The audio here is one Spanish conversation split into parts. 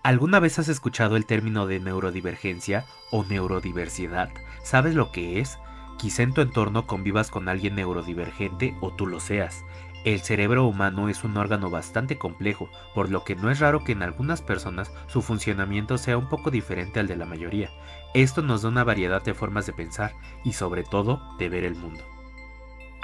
¿Alguna vez has escuchado el término de neurodivergencia o neurodiversidad? ¿Sabes lo que es? Quizá en tu entorno convivas con alguien neurodivergente o tú lo seas. El cerebro humano es un órgano bastante complejo, por lo que no es raro que en algunas personas su funcionamiento sea un poco diferente al de la mayoría. Esto nos da una variedad de formas de pensar y sobre todo de ver el mundo.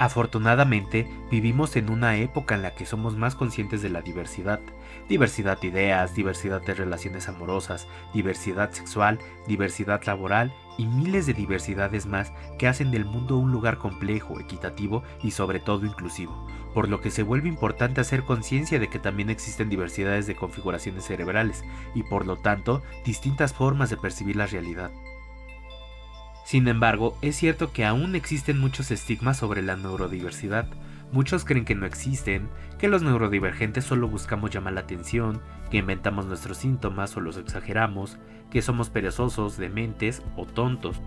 Afortunadamente, vivimos en una época en la que somos más conscientes de la diversidad. Diversidad de ideas, diversidad de relaciones amorosas, diversidad sexual, diversidad laboral y miles de diversidades más que hacen del mundo un lugar complejo, equitativo y sobre todo inclusivo, por lo que se vuelve importante hacer conciencia de que también existen diversidades de configuraciones cerebrales y por lo tanto distintas formas de percibir la realidad. Sin embargo, es cierto que aún existen muchos estigmas sobre la neurodiversidad. Muchos creen que no existen, que los neurodivergentes solo buscamos llamar la atención, que inventamos nuestros síntomas o los exageramos, que somos perezosos, dementes o tontos.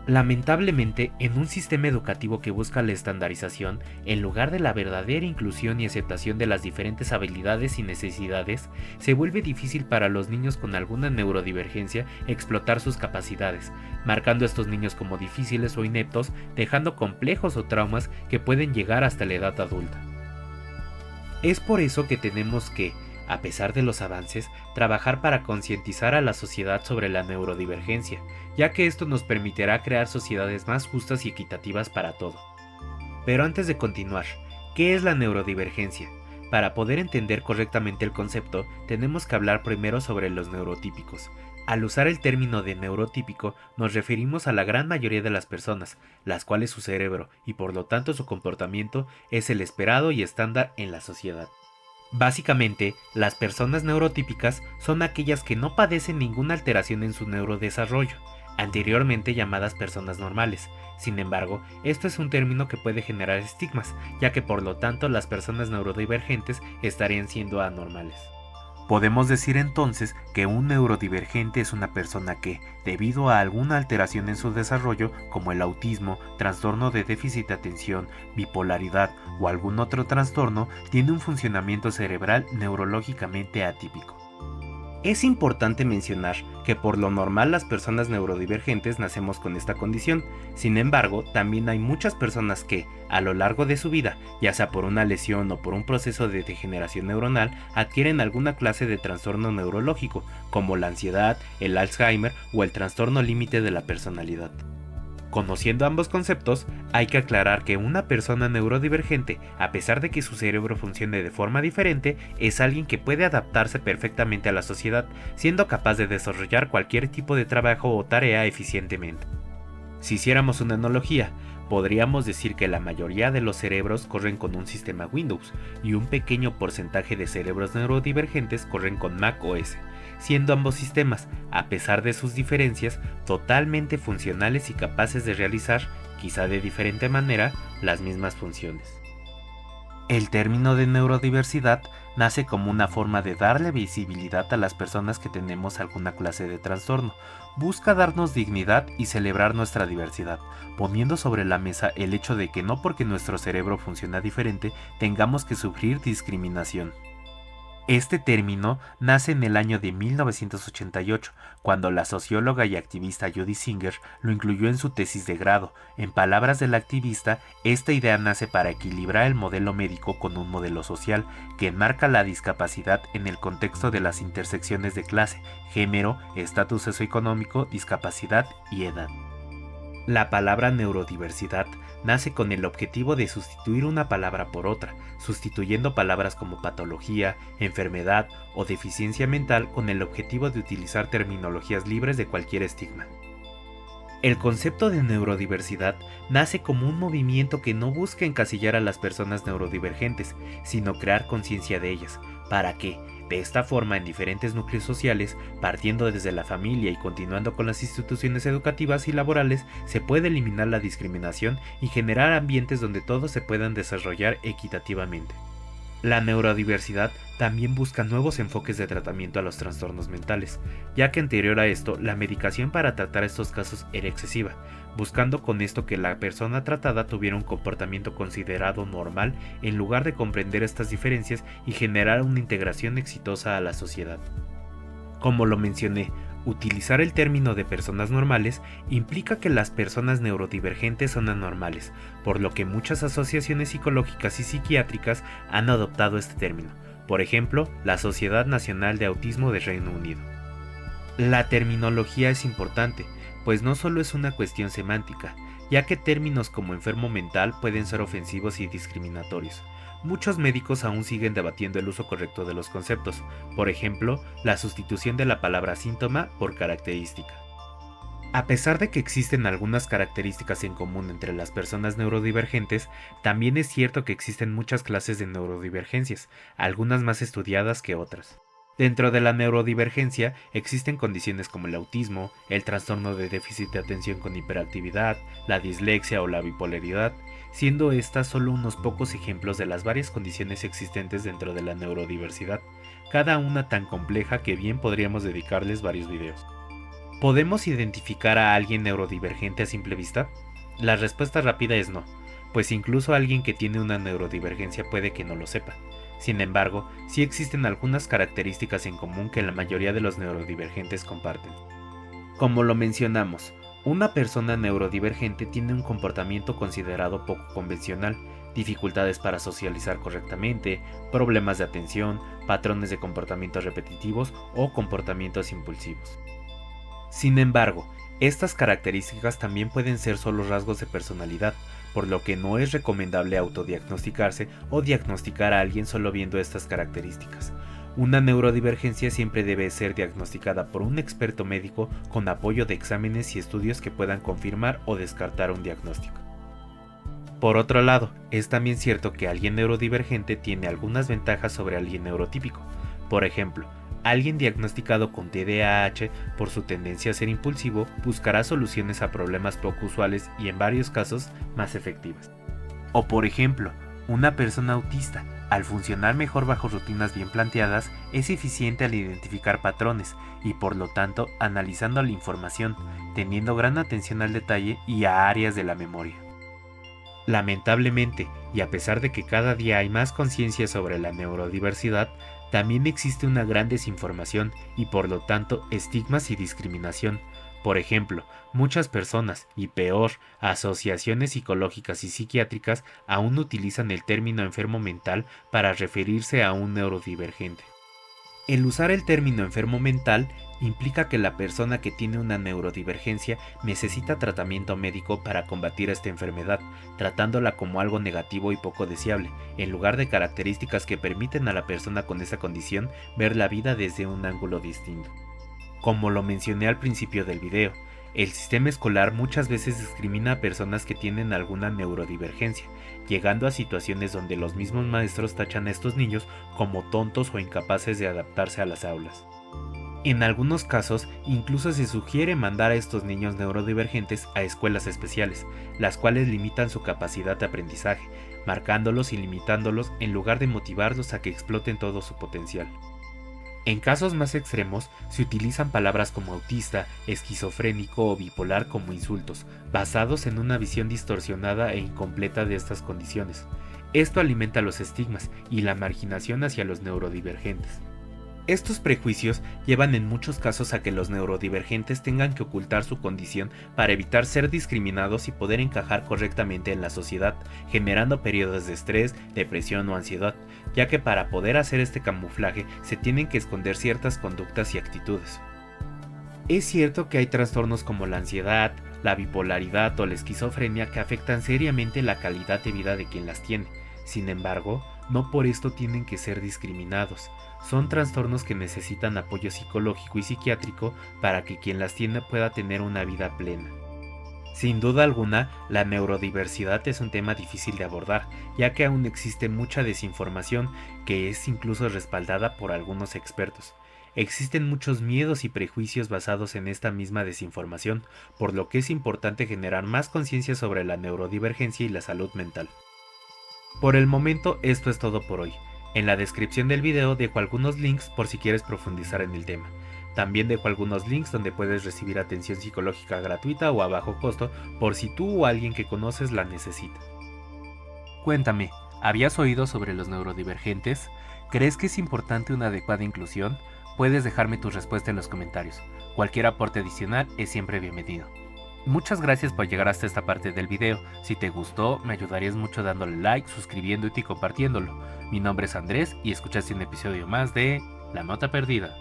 Lamentablemente, en un sistema educativo que busca la estandarización, en lugar de la verdadera inclusión y aceptación de las diferentes habilidades y necesidades, se vuelve difícil para los niños con alguna neurodivergencia explotar sus capacidades, marcando a estos niños como difíciles o ineptos, dejando complejos o traumas que pueden llegar hasta la edad adulta. Es por eso que tenemos que, a pesar de los avances, trabajar para concientizar a la sociedad sobre la neurodivergencia, ya que esto nos permitirá crear sociedades más justas y equitativas para todo. Pero antes de continuar, ¿qué es la neurodivergencia? Para poder entender correctamente el concepto, tenemos que hablar primero sobre los neurotípicos. Al usar el término de neurotípico, nos referimos a la gran mayoría de las personas, las cuales su cerebro y por lo tanto su comportamiento es el esperado y estándar en la sociedad. Básicamente, las personas neurotípicas son aquellas que no padecen ninguna alteración en su neurodesarrollo, anteriormente llamadas personas normales. Sin embargo, esto es un término que puede generar estigmas, ya que por lo tanto las personas neurodivergentes estarían siendo anormales. Podemos decir entonces que un neurodivergente es una persona que, debido a alguna alteración en su desarrollo, como el autismo, trastorno de déficit de atención, bipolaridad o algún otro trastorno, tiene un funcionamiento cerebral neurológicamente atípico. Es importante mencionar que por lo normal las personas neurodivergentes nacemos con esta condición. Sin embargo, también hay muchas personas que, a lo largo de su vida, ya sea por una lesión o por un proceso de degeneración neuronal, adquieren alguna clase de trastorno neurológico, como la ansiedad, el Alzheimer o el trastorno límite de la personalidad. Conociendo ambos conceptos, hay que aclarar que una persona neurodivergente, a pesar de que su cerebro funcione de forma diferente, es alguien que puede adaptarse perfectamente a la sociedad, siendo capaz de desarrollar cualquier tipo de trabajo o tarea eficientemente. Si hiciéramos una analogía, podríamos decir que la mayoría de los cerebros corren con un sistema Windows y un pequeño porcentaje de cerebros neurodivergentes corren con Mac OS, siendo ambos sistemas, a pesar de sus diferencias, totalmente funcionales y capaces de realizar, quizá de diferente manera, las mismas funciones. El término de neurodiversidad nace como una forma de darle visibilidad a las personas que tenemos alguna clase de trastorno. Busca darnos dignidad y celebrar nuestra diversidad, poniendo sobre la mesa el hecho de que no porque nuestro cerebro funciona diferente tengamos que sufrir discriminación. Este término nace en el año de 1988, cuando la socióloga y activista Judy Singer lo incluyó en su tesis de grado. En palabras del activista, esta idea nace para equilibrar el modelo médico con un modelo social que enmarca la discapacidad en el contexto de las intersecciones de clase, género, estatus socioeconómico, discapacidad y edad. La palabra neurodiversidad nace con el objetivo de sustituir una palabra por otra, sustituyendo palabras como patología, enfermedad o deficiencia mental con el objetivo de utilizar terminologías libres de cualquier estigma. El concepto de neurodiversidad nace como un movimiento que no busca encasillar a las personas neurodivergentes, sino crear conciencia de ellas, para que, de esta forma, en diferentes núcleos sociales, partiendo desde la familia y continuando con las instituciones educativas y laborales, se pueda eliminar la discriminación y generar ambientes donde todos se puedan desarrollar equitativamente. La neurodiversidad también busca nuevos enfoques de tratamiento a los trastornos mentales, ya que anterior a esto la medicación para tratar estos casos era excesiva, buscando con esto que la persona tratada tuviera un comportamiento considerado normal en lugar de comprender estas diferencias y generar una integración exitosa a la sociedad. Como lo mencioné, utilizar el término de personas normales implica que las personas neurodivergentes son anormales, por lo que muchas asociaciones psicológicas y psiquiátricas han adoptado este término, por ejemplo, la Sociedad Nacional de Autismo de Reino Unido. La terminología es importante, pues no solo es una cuestión semántica, ya que términos como enfermo mental pueden ser ofensivos y discriminatorios. Muchos médicos aún siguen debatiendo el uso correcto de los conceptos, por ejemplo, la sustitución de la palabra síntoma por característica. A pesar de que existen algunas características en común entre las personas neurodivergentes, también es cierto que existen muchas clases de neurodivergencias, algunas más estudiadas que otras. Dentro de la neurodivergencia existen condiciones como el autismo, el trastorno de déficit de atención con hiperactividad, la dislexia o la bipolaridad, siendo estas solo unos pocos ejemplos de las varias condiciones existentes dentro de la neurodiversidad, cada una tan compleja que bien podríamos dedicarles varios videos. ¿Podemos identificar a alguien neurodivergente a simple vista? La respuesta rápida es no, pues incluso alguien que tiene una neurodivergencia puede que no lo sepa. Sin embargo, sí existen algunas características en común que la mayoría de los neurodivergentes comparten. Como lo mencionamos, una persona neurodivergente tiene un comportamiento considerado poco convencional, dificultades para socializar correctamente, problemas de atención, patrones de comportamientos repetitivos o comportamientos impulsivos. Sin embargo, estas características también pueden ser solo rasgos de personalidad, por lo que no es recomendable autodiagnosticarse o diagnosticar a alguien solo viendo estas características. Una neurodivergencia siempre debe ser diagnosticada por un experto médico con apoyo de exámenes y estudios que puedan confirmar o descartar un diagnóstico. Por otro lado, es también cierto que alguien neurodivergente tiene algunas ventajas sobre alguien neurotípico. Por ejemplo, alguien diagnosticado con TDAH, por su tendencia a ser impulsivo, buscará soluciones a problemas poco usuales y en varios casos más efectivas. O por ejemplo, una persona autista, al funcionar mejor bajo rutinas bien planteadas, es eficiente al identificar patrones y por lo tanto analizando la información, teniendo gran atención al detalle y a áreas de la memoria. Lamentablemente, y a pesar de que cada día hay más conciencia sobre la neurodiversidad, también existe una gran desinformación y por lo tanto estigmas y discriminación. Por ejemplo, muchas personas, y peor, asociaciones psicológicas y psiquiátricas aún utilizan el término enfermo mental para referirse a un neurodivergente. El usar el término enfermo mental implica que la persona que tiene una neurodivergencia necesita tratamiento médico para combatir esta enfermedad, tratándola como algo negativo y poco deseable, en lugar de características que permiten a la persona con esa condición ver la vida desde un ángulo distinto. Como lo mencioné al principio del video, el sistema escolar muchas veces discrimina a personas que tienen alguna neurodivergencia, llegando a situaciones donde los mismos maestros tachan a estos niños como tontos o incapaces de adaptarse a las aulas. En algunos casos, incluso se sugiere mandar a estos niños neurodivergentes a escuelas especiales, las cuales limitan su capacidad de aprendizaje, marcándolos y limitándolos en lugar de motivarlos a que exploten todo su potencial. En casos más extremos, se utilizan palabras como autista, esquizofrénico o bipolar como insultos, basados en una visión distorsionada e incompleta de estas condiciones. Esto alimenta los estigmas y la marginación hacia los neurodivergentes. Estos prejuicios llevan en muchos casos a que los neurodivergentes tengan que ocultar su condición para evitar ser discriminados y poder encajar correctamente en la sociedad, generando periodos de estrés, depresión o ansiedad, ya que para poder hacer este camuflaje se tienen que esconder ciertas conductas y actitudes. Es cierto que hay trastornos como la ansiedad, la bipolaridad o la esquizofrenia que afectan seriamente la calidad de vida de quien las tiene. Sin embargo, no por esto tienen que ser discriminados. Son trastornos que necesitan apoyo psicológico y psiquiátrico para que quien las tiene pueda tener una vida plena. Sin duda alguna, la neurodiversidad es un tema difícil de abordar, ya que aún existe mucha desinformación que es incluso respaldada por algunos expertos. Existen muchos miedos y prejuicios basados en esta misma desinformación, por lo que es importante generar más conciencia sobre la neurodivergencia y la salud mental. Por el momento, esto es todo por hoy. En la descripción del video dejo algunos links por si quieres profundizar en el tema. También dejo algunos links donde puedes recibir atención psicológica gratuita o a bajo costo por si tú o alguien que conoces la necesita. Cuéntame, ¿habías oído sobre los neurodivergentes? ¿Crees que es importante una adecuada inclusión? Puedes dejarme tu respuesta en los comentarios. Cualquier aporte adicional es siempre bienvenido. Muchas gracias por llegar hasta esta parte del video. Si te gustó, me ayudarías mucho dándole like, suscribiéndote y compartiéndolo. Mi nombre es Andrés y escuchaste un episodio más de La Nota Perdida.